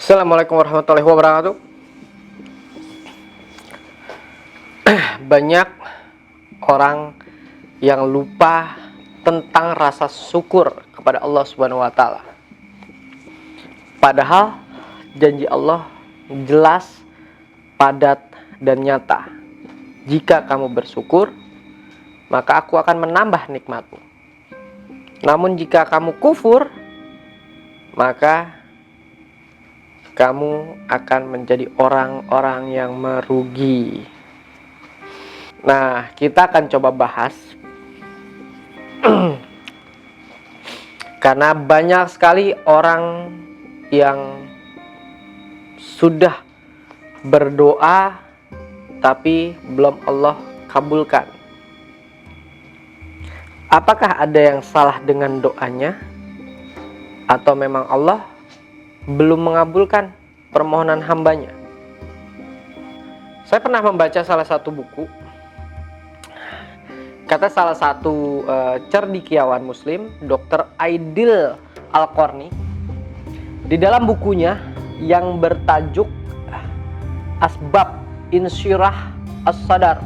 Assalamualaikum warahmatullahi wabarakatuh. Banyak orang yang lupa tentang rasa syukur kepada Allah Subhanahu wa taala. Padahal janji Allah jelas, padat dan nyata. Jika kamu bersyukur, maka aku akan menambah nikmatmu. Namun jika kamu kufur, maka kamu akan menjadi orang-orang yang merugi. Nah, kita akan coba bahas karena banyak sekali orang yang sudah berdoa tapi belum Allah kabulkan. Apakah ada yang salah dengan doanya? Atau memang Allah belum mengabulkan permohonan hambanya? Saya pernah membaca salah satu buku. Kata salah satu cendekiawan muslim, Dr. Aidil Al-Qarni, di dalam bukunya yang bertajuk Asbab Insyirah As-Sadar.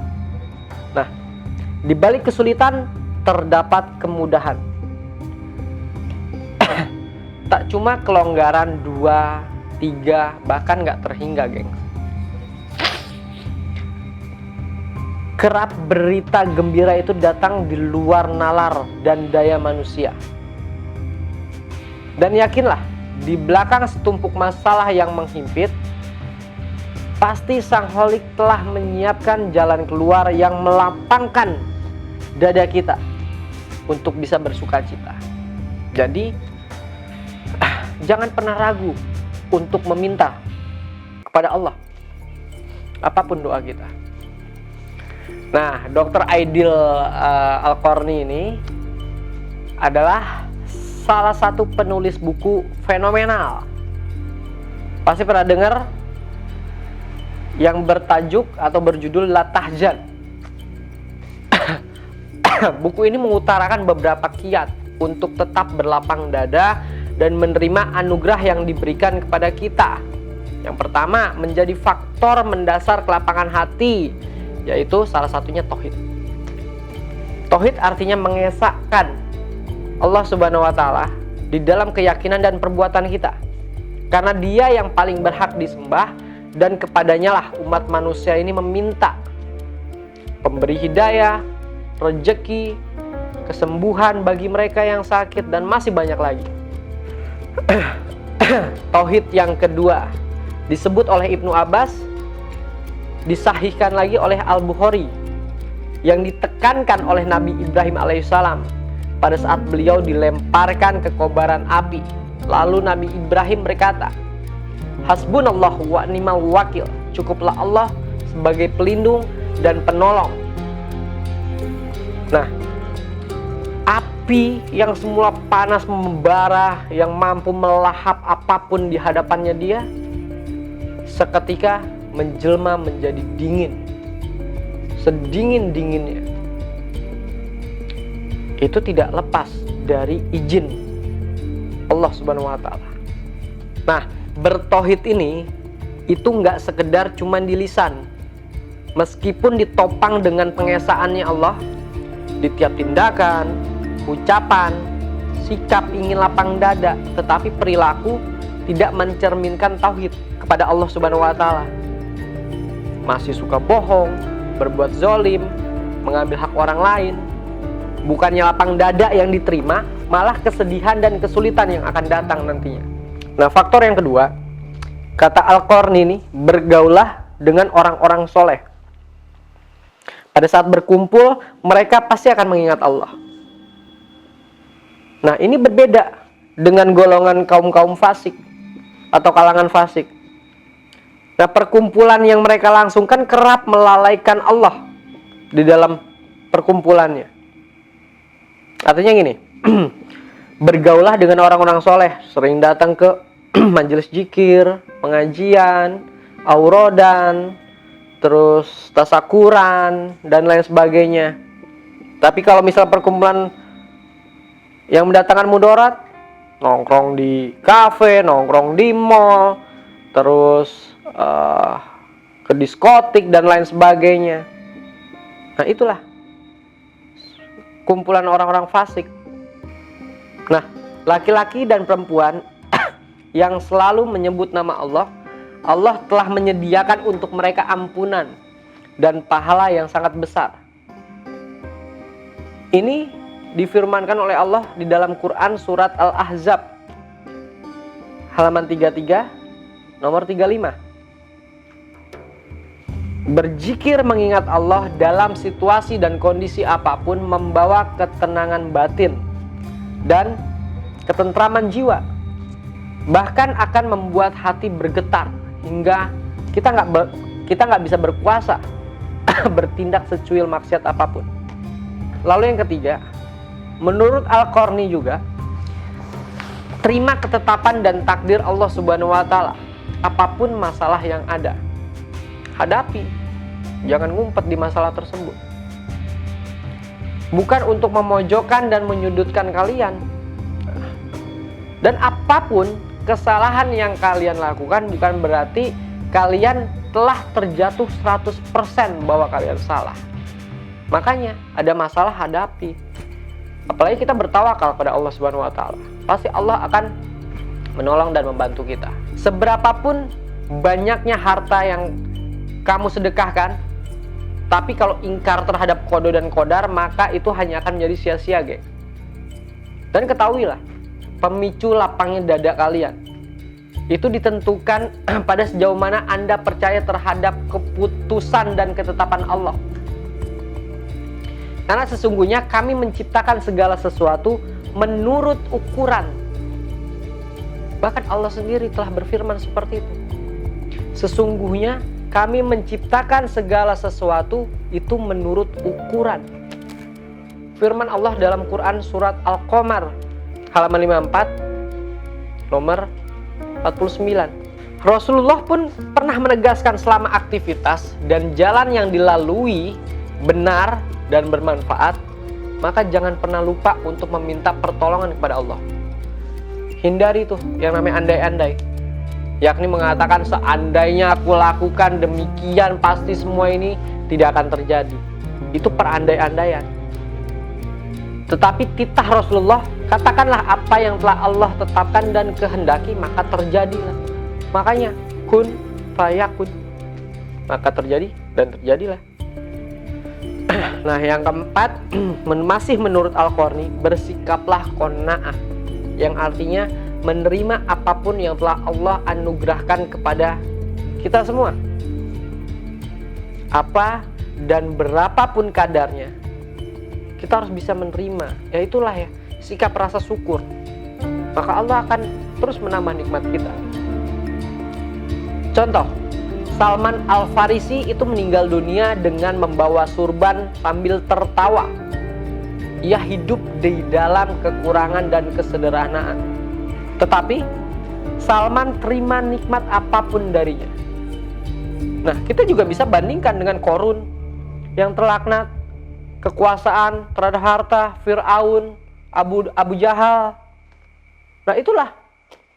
Nah, di balik kesulitan terdapat kemudahan. Tak cuma kelonggaran 2, 3, bahkan gak terhingga, geng. Kerap berita gembira itu datang di luar nalar dan daya manusia. Dan yakinlah, di belakang setumpuk masalah yang menghimpit, pasti Sang Holik telah menyiapkan jalan keluar yang melapangkan dada kita untuk bisa bersukacita. Jadi, jangan pernah ragu untuk meminta kepada Allah apapun doa kita. Nah, Dr. Aidil Al-Qarni ini adalah salah satu penulis buku fenomenal. Pasti pernah dengar yang bertajuk atau berjudul La Tahzan. Buku ini mengutarakan beberapa kiat untuk tetap berlapang dada dan menerima anugerah yang diberikan kepada kita. Yang pertama, menjadi faktor mendasar kelapangan hati, yaitu salah satunya tauhid. Tauhid artinya mengesahkan Allah Subhanahu wa taala di dalam keyakinan dan perbuatan kita. Karena Dia yang paling berhak disembah, dan kepadanya lah umat manusia ini meminta pemberi hidayah, rezeki, kesembuhan bagi mereka yang sakit, dan masih banyak lagi. Tauhid yang kedua disebut oleh Ibnu Abbas, disahihkan lagi oleh Al-Bukhari, yang ditekankan oleh Nabi Ibrahim alaihissalam pada saat beliau dilemparkan ke kobaran api. Lalu Nabi Ibrahim berkata, Hasbunallah wa ni'mal wakil, cukuplah Allah sebagai pelindung dan penolong. Nah, api yang semula panas membara, yang mampu melahap apapun di hadapannya Dia, seketika menjelma menjadi dingin, sedingin-dinginnya. Itu tidak lepas dari izin Allah Subhanahu wa taala. Nah, bertauhid ini itu nggak sekedar cuman di lisan, meskipun ditopang dengan pengesahannya Allah di tiap tindakan, ucapan, sikap ingin lapang dada, tetapi perilaku tidak mencerminkan tauhid kepada Allah Subhanahu wa taala. Masih suka bohong, berbuat zolim, mengambil hak orang lain. Bukannya lapang dada yang diterima, malah kesedihan dan kesulitan yang akan datang nantinya. Nah, faktor yang kedua, kata Al-Qarni ini, bergaulah dengan orang-orang soleh. Pada saat berkumpul, mereka pasti akan mengingat Allah. Nah, ini berbeda dengan golongan kaum-kaum fasik atau kalangan fasik. Nah, perkumpulan yang mereka langsungkan kerap melalaikan Allah di dalam perkumpulannya. Artinya gini, bergaulah dengan orang-orang soleh, sering datang ke majelis zikir, pengajian, aurodan, terus tasakuran, dan lain sebagainya. Tapi kalau misal perkumpulan yang mendatangkan mudarat, nongkrong di kafe, nongkrong di mall, terus ke diskotik dan lain sebagainya. Nah, itulah kumpulan orang-orang fasik. Nah, laki-laki dan perempuan yang selalu menyebut nama Allah, Allah telah menyediakan untuk mereka ampunan dan pahala yang sangat besar. Ini difirmankan oleh Allah di dalam Quran surat Al-Ahzab halaman 33 nomor 35. Berzikir mengingat Allah dalam situasi dan kondisi apapun membawa ketenangan batin dan ketentraman jiwa, bahkan akan membuat hati bergetar hingga kita nggak bisa berkuasa bertindak secuil maksiat apapun. Lalu yang ketiga, menurut Al-Qarni juga, terima ketetapan dan takdir Allah Subhanahu wa taala. Apapun masalah yang ada, hadapi. Jangan ngumpet di masalah tersebut. Bukan untuk memojokkan dan menyudutkan kalian. Dan apapun kesalahan yang kalian lakukan bukan berarti kalian telah terjatuh 100% bahwa kalian salah. Makanya ada masalah, hadapi. Apalagi kita bertawakal pada Allah Subhanahu wa taala. Pasti Allah akan menolong dan membantu kita. Seberapapun banyaknya harta yang kamu sedekahkan, tapi kalau ingkar terhadap qada dan qadar, maka itu hanya akan menjadi sia-sia, geng. Dan ketahuilah, pemicu lapangnya dada kalian itu ditentukan pada sejauh mana Anda percaya terhadap keputusan dan ketetapan Allah. Karena sesungguhnya kami menciptakan segala sesuatu menurut ukuran. Bahkan Allah sendiri telah berfirman seperti itu. Sesungguhnya kami menciptakan segala sesuatu itu menurut ukuran. Firman Allah dalam Quran surat Al-Qamar halaman 54 nomor 49. Rasulullah pun pernah menegaskan selama aktivitas dan jalan yang dilalui benar dan bermanfaat, maka jangan pernah lupa untuk meminta pertolongan kepada Allah. Hindari tuh yang namanya andai-andai, yakni mengatakan seandainya aku lakukan demikian pasti semua ini tidak akan terjadi. Itu perandai-andaian. Tetapi titah Rasulullah, katakanlah apa yang telah Allah tetapkan dan kehendaki, maka terjadilah. Makanya kun fayakun, maka terjadi dan terjadilah. Nah, yang keempat, masih menurut Al-Qarni, bersikaplah qanaah, yang artinya menerima apapun yang telah Allah anugerahkan kepada kita semua. Apa dan berapapun kadarnya, kita harus bisa menerima. Ya itulah ya, sikap rasa syukur. Maka Allah akan terus menambah nikmat kita. Contoh, Salman Al-Farisi itu meninggal dunia dengan membawa surban sambil tertawa. Ia hidup di dalam kekurangan dan kesederhanaan. Tetapi Salman terima nikmat apapun darinya. Nah, kita juga bisa bandingkan dengan Qarun yang terlaknat, kekuasaan terhadap harta, Fir'aun, Abu Jahal. Nah, itulah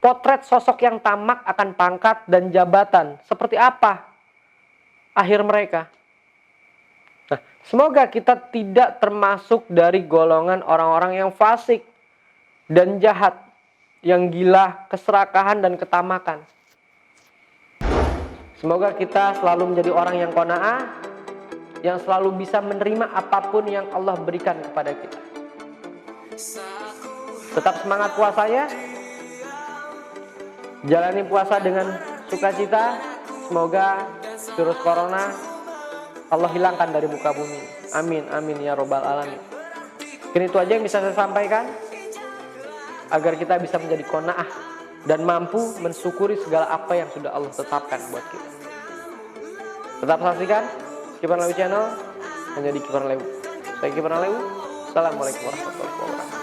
potret sosok yang tamak akan pangkat dan jabatan. Seperti apa akhir mereka? Nah, semoga kita tidak termasuk dari golongan orang-orang yang fasik dan jahat, yang gila, keserakahan dan ketamakan. Semoga kita selalu menjadi orang yang qanaah, yang selalu bisa menerima apapun yang Allah berikan kepada kita. Tetap semangat puasanya. Jalani puasa dengan sukacita. Semoga virus corona Allah hilangkan dari muka bumi. Amin, amin ya robbal alamin. Mungkin itu aja yang bisa saya sampaikan, agar kita bisa menjadi qanaah dan mampu mensyukuri segala apa yang sudah Allah tetapkan buat kita. Tetap saksikan Kibaran Lewu Channel, hanya di Kibaran Lewu. Saya Kibaran Lewu. Assalamualaikum warahmatullahi wabarakatuh.